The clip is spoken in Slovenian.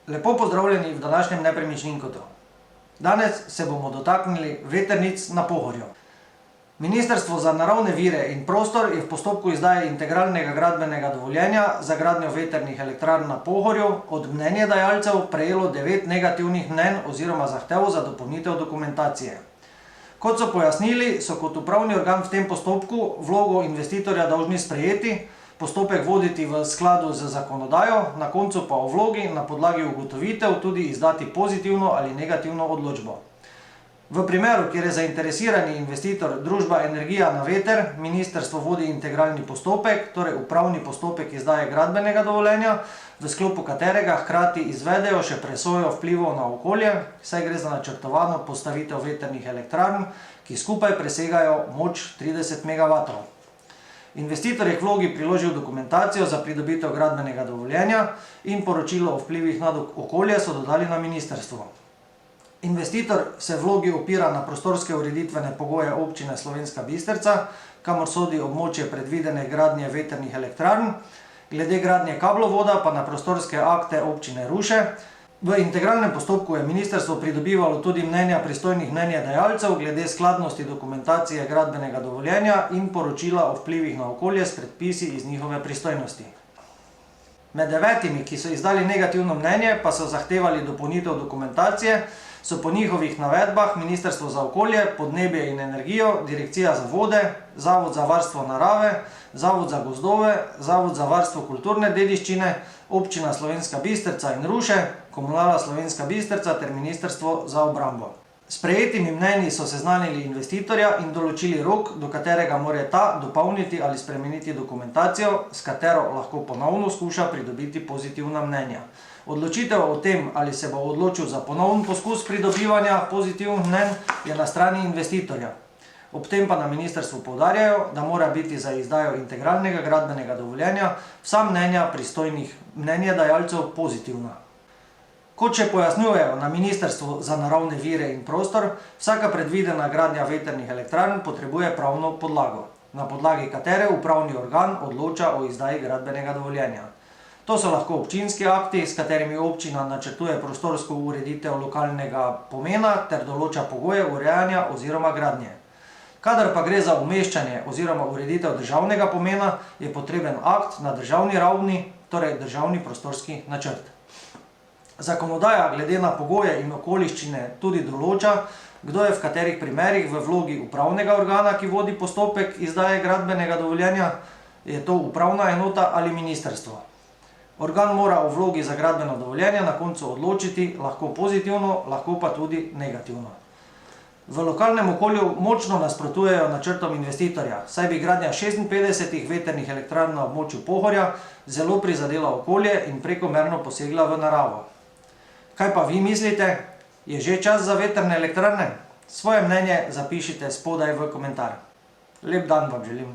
Lepo pozdravljeni v današnjem Nepremičninkotu. Danes se bomo dotaknili vetrnic na Pohorju. Ministrstvo za naravne vire in prostor je v postopku izdaje integralnega gradbenega dovoljenja za gradnjo vetrnih elektrarn na Pohorju od mnenjedajalcev prejelo 9 negativnih mnenj oziroma zahtev za dopolnitev dokumentacije. Kot so pojasnili, so kot upravni organ v tem postopku vlogo investitorja dolžni sprejeti, postopek voditi v skladu z zakonodajo, na koncu pa o vlogi na podlagi ugotovitev tudi izdati pozitivno ali negativno odločbo. V primeru, kjer je zainteresirani investitor družba Energija na veter, ministrstvo vodi integralni postopek, torej upravni postopek izdaje gradbenega dovoljenja, v sklopu katerega hkrati izvedejo še presojo vplivov na okolje, saj gre za načrtovano postavitev vetrnih elektrarn, ki skupaj presegajo moč 30 MW. Investitor je k vlogi priložil dokumentacijo za pridobitev gradbenega dovoljenja in poročilo o vplivih na okolje so dodali na ministrstvo. Investitor se vlogi opira na prostorske ureditvene pogoje občine Slovenska Bistrica, kamor sodi območje predvidene gradnje vetrnih elektrarn, glede gradnje kablovoda pa na prostorske akte občine Ruše. V integralnem postopku je ministrstvo pridobivalo tudi mnenja pristojnih mnenjedajalcev glede skladnosti dokumentacije gradbenega dovoljenja in poročila o vplivih na okolje s predpisi iz njihove pristojnosti. Med 9, ki so izdali negativno mnenje, pa so zahtevali dopolnitev dokumentacije, so po njihovih navedbah Ministrstvo za okolje, podnebje in energijo, Direkcija za vode, Zavod za varstvo narave, Zavod za gozdove, Zavod za varstvo kulturne dediščine, Občina Slovenska Bistrica in Ruše, Komunala Slovenska Bistrica ter Ministrstvo za obrambo. S prejetimi mnenji so seznanili investitorja in določili rok, do katerega mora ta dopolniti ali spremeniti dokumentacijo, s katero lahko ponovno skuša pridobiti pozitivna mnenja. Odločitev o tem, ali se bo odločil za ponoven poskus pridobivanja pozitivnih mnenj, je na strani investitorja. Ob tem pa na ministrstvu poudarjajo, da mora biti za izdajo integralnega gradbenega dovoljenja vsa mnenja pristojnih mnenjedajalcev pozitivna. Kot še pojasnjujejo na Ministrstvu za naravne vire in prostor, vsaka predvidena gradnja vetrnih elektrarn potrebuje pravno podlago, na podlagi katere upravni organ odloča o izdaji gradbenega dovoljenja. To so lahko občinski akti, s katerimi občina načrtuje prostorsko ureditev lokalnega pomena ter določa pogoje urejanja oziroma gradnje. Kadar pa gre za umeščanje oziroma ureditev državnega pomena, je potreben akt na državni ravni, torej državni prostorski načrt. Zakonodaja glede na pogoje in okoliščine tudi določa, kdo je v katerih primerih v vlogi upravnega organa, ki vodi postopek izdaje gradbenega dovoljenja, je to upravna enota ali ministrstvo. Organ mora o vlogi za gradbeno dovoljenje na koncu odločiti lahko pozitivno, lahko pa tudi negativno. V lokalnem okolju močno nasprotujejo načrtom investitorja, saj bi gradnja 56 vetrnih elektrarn na območju Pohorja zelo prizadela okolje in prekomerno posegla v naravo. Kaj pa vi mislite? Je že čas za vetrne elektrarne? Svoje mnenje zapišite spodaj v komentar. Lep dan vam želim.